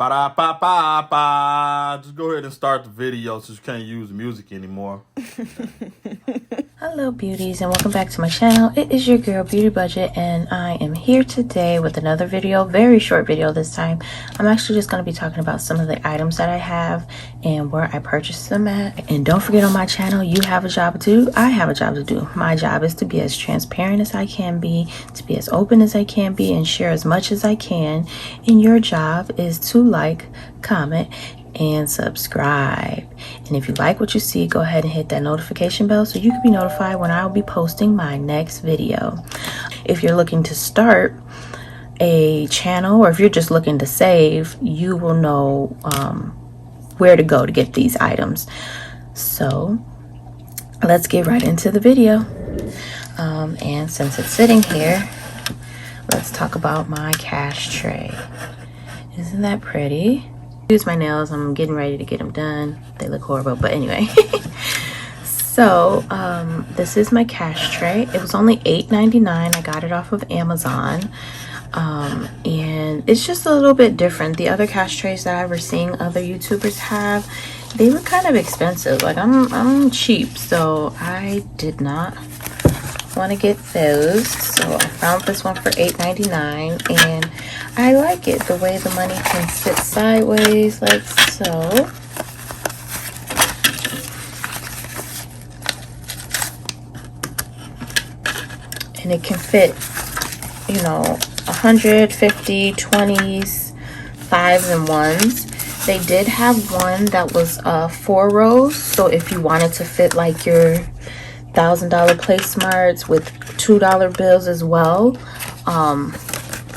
Ba-da-ba-ba-ba. Just go ahead and start the video since you can't use music anymore. Hello beauties, and welcome back to my channel. It is your girl Beauty Budget, and I am here today with another video. Very short video this time. I'm actually just going to be talking about some of the items that I have and where I purchased them at. And don't forget, on my channel you have a job to do, I have a job to do. My job is to be as transparent as I can be, to be as open as I can be, and share as much as I can. And your job is to like, comment, and subscribe. And if you like what you see, go ahead and hit that notification bell so you can be notified when I will be posting my next video. If you're looking to start a channel, or if you're just looking to save, you will know where to go to get these items. So let's get right into the video. And since it's sitting here, let's talk about my cash tray. Isn't that pretty? Use my nails. I'm getting ready to get them done. They look horrible, but anyway. So this is my cash tray. It was only $8.99. I got it off of Amazon, and it's just a little bit different. The other cash trays that I was seeing other YouTubers have, they were kind of expensive. Like I'm cheap, so I did not want to get those. So I found this one for $8.99, and I like it the way the money can sit sideways like so. And it can fit, you know, 150, 20s, 5s, and 1s. They did have one that was 4 rows. So if you wanted to fit like your $1,000 placemarts with $2 bills as well,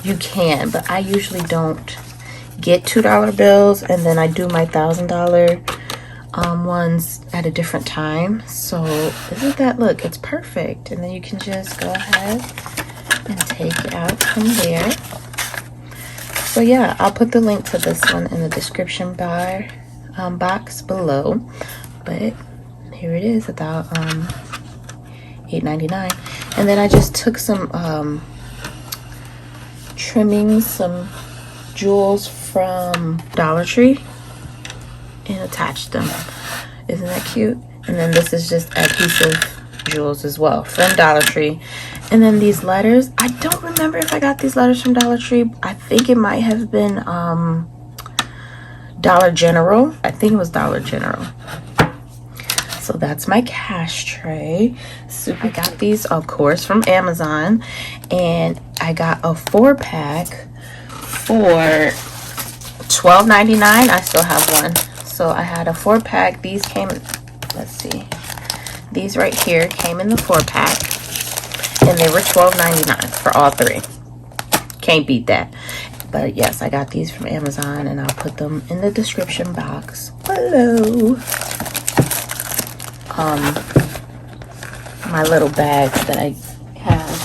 you can. But I usually don't get $2 bills, and then I do my $1,000 ones at a different time. So isn't that, look, it's perfect. And then you can just go ahead and take it out from there. So yeah, I'll put the link to this one in the description bar box below. But here it is, about $8.99. And then I just took some trimmings, some jewels from Dollar Tree, and attached them. Isn't that cute? And then this is just adhesive jewels as well from Dollar Tree. And then these letters, I don't remember if I got these letters from Dollar Tree. I think it might have been Dollar General. I think it was Dollar General. So that's my cash tray. So I got these, of course, from Amazon, and I got a 4-pack for $12.99. I still have one. So I had a 4-pack. These came, let's see, these right here came in the 4-pack, and they were $12.99 for all 3. Can't beat that. But yes, I got these from Amazon, and I'll put them in the description box below. My little bags that I have.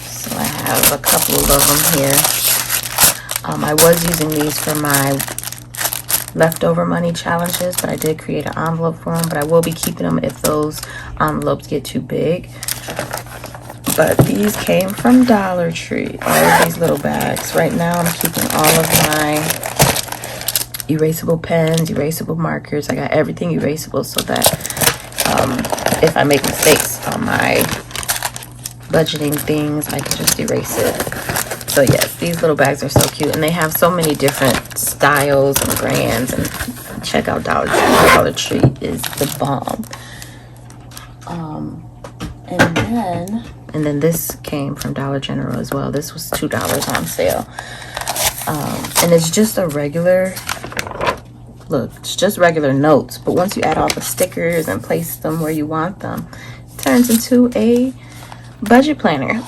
So I have a couple of them here. I was using these for my leftover money challenges, but I did create an envelope for them, but I will be keeping them if those envelopes get too big. But these came from Dollar Tree, all of these little bags. Right now I'm keeping all of my erasable pens, erasable markers. I got everything erasable so that if I make mistakes on my budgeting things, I can just erase it. So yes, these little bags are so cute, and they have so many different styles and brands. And check out Dollar Tree. Dollar Tree is the bomb. And then this came from Dollar General as well. This was $2 on sale. And it's just a regular, look, it's just regular notes. But once you add all the stickers and place them where you want them, it turns into a budget planner.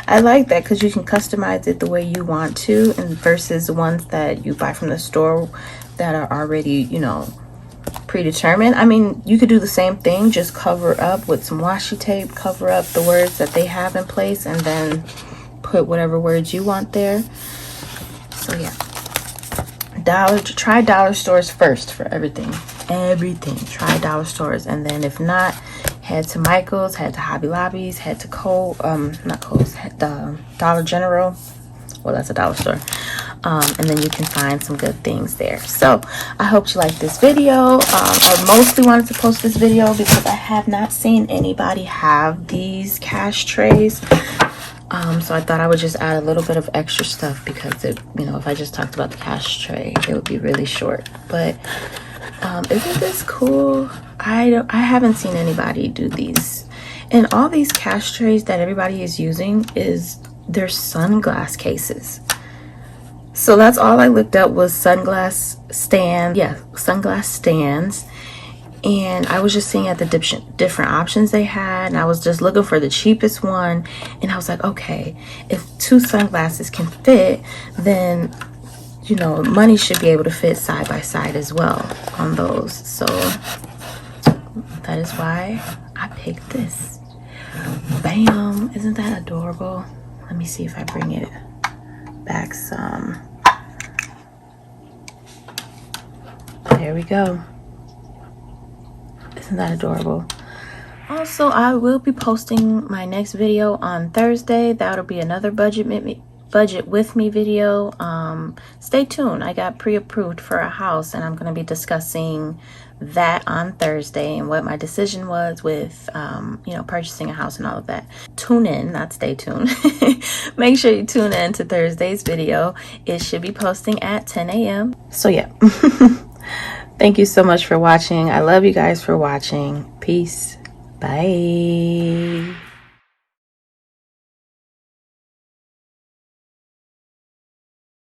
I like that because you can customize it the way you want to, and versus the ones that you buy from the store that are already, you know, predetermined. I mean, you could do the same thing, just cover up with some washi tape, cover up the words that they have in place, and then put whatever words you want there. So yeah, try dollar stores first for everything. Try dollar stores, and then if not, head to Michael's, head to Hobby Lobby's, head to Dollar General. Well, that's a dollar store. and then you can find some good things there. So I hope you like this video. I mostly wanted to post this video because I have not seen anybody have these cash trays. So I thought I would just add a little bit of extra stuff because it, you know, if I just talked about the cash tray, it would be really short. But isn't this cool? I haven't seen anybody do these. And all these cash trays that everybody is using is their sunglass cases. So that's all I looked up was sunglass stand. Yeah, sunglass stands. And I was just seeing at the different options they had, and I was just looking for the cheapest one. And I was like, okay, if 2 sunglasses can fit, then, you know, money should be able to fit side by side as well on those. So that is why I picked this. Bam! Isn't that adorable? Let me see if I bring it back some. There we go. Isn't that adorable? Also, I will be posting my next video on Thursday. That'll be another budget with me video. Stay tuned. I got pre-approved for a house, and I'm going to be discussing that on Thursday and what my decision was with you know, purchasing a house and all of that. Tune in, not stay tuned. Make sure you tune in to Thursday's video. It should be posting at 10 a.m. So yeah. Thank you so much for watching. I love you guys for watching. Peace. Bye.